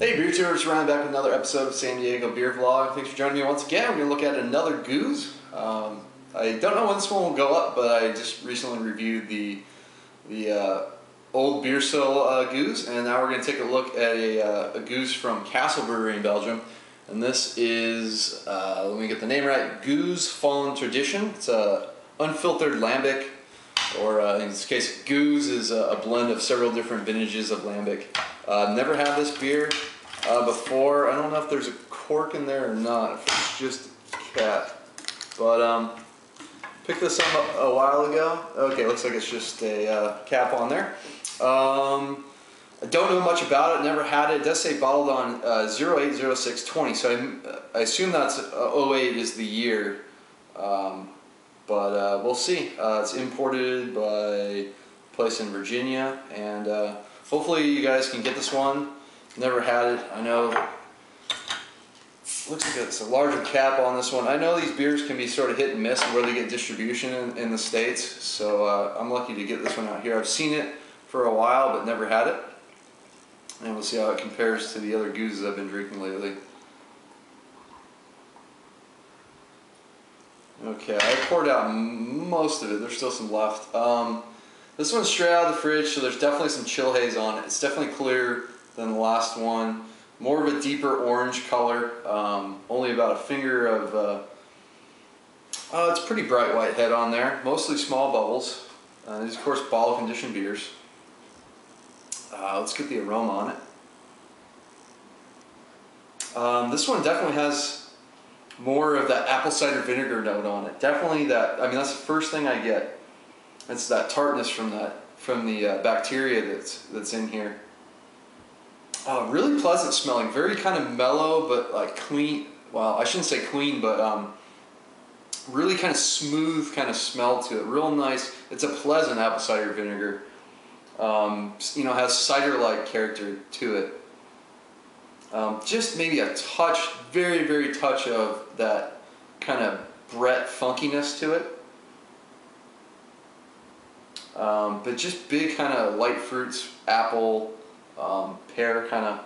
Hey beer tourists, Ryan back with another episode of San Diego Beer Vlog. Thanks for joining me once again. We're going to look at another Gueuze. I don't know when this one will go up, but I just recently reviewed the old beer still Gueuze, and now we're going to take a look at a Gueuze from Castle Brewery in Belgium. And this is, let me get the name right, Gueuze Fallen Tradition. It's a unfiltered lambic, or in this case, Gueuze is a blend of several different vintages of lambic. Never had this beer before. I don't know if there's a cork in there or not, if it's just cap. But picked this up a while ago. Okay, looks like it's just a cap on there. I don't know much about it, never had it. It does say bottled on 08/06/20, so I assume that's 08 is the year. But we'll see. It's imported by a place in Virginia, and hopefully you guys can get this one. Never had it. I know looks like it's a larger cap on this one. I know these beers can be sort of hit and miss where they get distribution in the States, so I'm lucky to get this one out here. I've seen it for a while but never had it, and we'll see how it compares to the other Gueuzes I've been drinking lately. Okay, I poured out most of it. There's still some left. This one's straight out of the fridge, so there's definitely some chill haze on it. It's definitely clearer than the last one. More of a deeper orange color. Only about a finger of, it's pretty bright white head on there. Mostly small bubbles. These, of course, bottle conditioned beers. Let's get the aroma on it. This one definitely has more of that apple cider vinegar note on it. Definitely that, I mean, that's the first thing I get. It's that tartness from the bacteria that's in here. Really pleasant smelling, very kind of mellow, but like clean. Well, I shouldn't say clean, but really kind of smooth kind of smell to it. Real nice. It's a pleasant apple cider vinegar. You know, has cider-like character to it. Just maybe a touch, very, very touch of that kind of Brett funkiness to it. But just big kind of light fruits, apple, pear kind of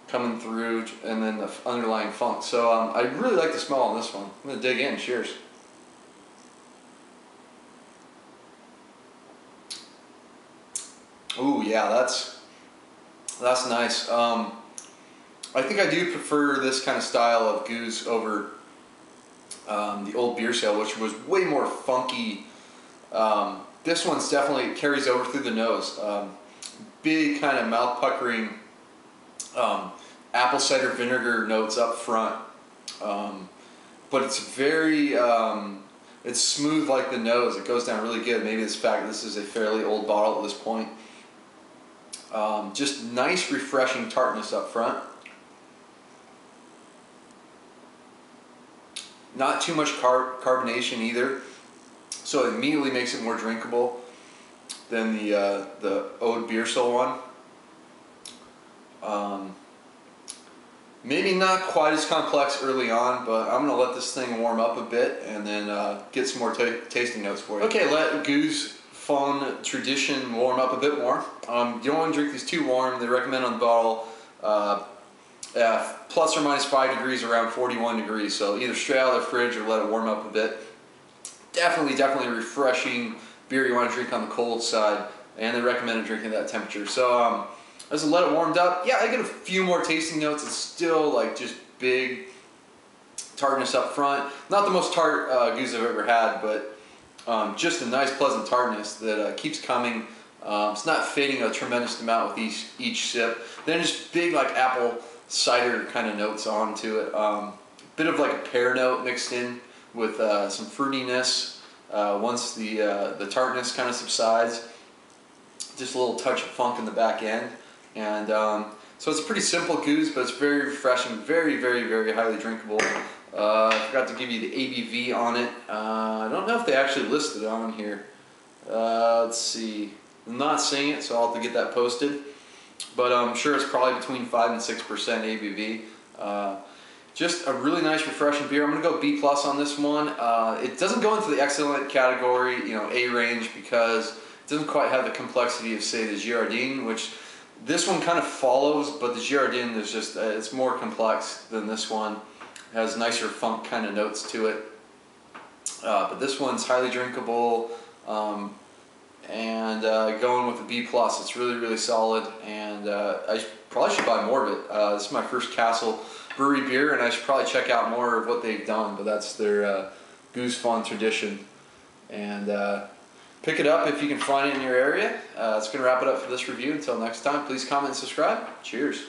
coming through, and then the underlying funk. So I really like the smell on this one. I'm going to dig in. Cheers. Ooh, yeah, that's nice. I think I do prefer this kind of style of Gueuze over the old beer sale, which was way more funky. This one's definitely carries over through the nose. Big kind of mouth puckering apple cider vinegar notes up front, but it's very it's smooth like the nose. It goes down really good. Maybe it's the fact that this is a fairly old bottle at this point. Just nice refreshing tartness up front. Not too much carbonation either, so it immediately makes it more drinkable than the Ode Beer Soul one. Maybe not quite as complex early on, but I'm going to let this thing warm up a bit and then get some more tasting notes for you. Okay, let Gueuze Fallen Tradition warm up a bit more. You don't want to drink these too warm. They recommend on the bottle plus or minus 5 degrees, around 41 degrees. So either straight out of the fridge or let it warm up a bit. Definitely refreshing beer you want to drink on the cold side, and they recommend drinking at that temperature. So as I let it warmed up, yeah, I get a few more tasting notes. It's still like just big tartness up front. Not the most tart Gueuze I've ever had, but just a nice pleasant tartness that keeps coming. It's not fading a tremendous amount with each sip. Then just big like apple cider kind of notes onto it. Bit of like a pear note mixed in with some fruitiness. Once the tartness kind of subsides, just a little touch of funk in the back end. And so it's a pretty simple Gueuze, but it's very refreshing, very highly drinkable. I forgot to give you the ABV on it. I don't know if they actually listed it on here. Let's see. I'm not seeing it, so I'll have to get that posted. But I'm sure it's probably between 5 and 6% ABV. Just a really nice, refreshing beer. I'm going to go B+ on this one. It doesn't go into the excellent category, you know, A range, because it doesn't quite have the complexity of, say, the Girardin, which This one kind of follows, but the Girardin is just, it's more complex than this one. It has nicer funk kind of notes to it. But this one's highly drinkable, and going with a B+. It's really, really solid, and I probably should buy more of it. This is my first Castle Brewery beer, and I should probably check out more of what they've done, but that's their Gueuze tradition. And pick it up if you can find it in your area. It's going to wrap it up for this review. Until next time, please comment and subscribe. Cheers.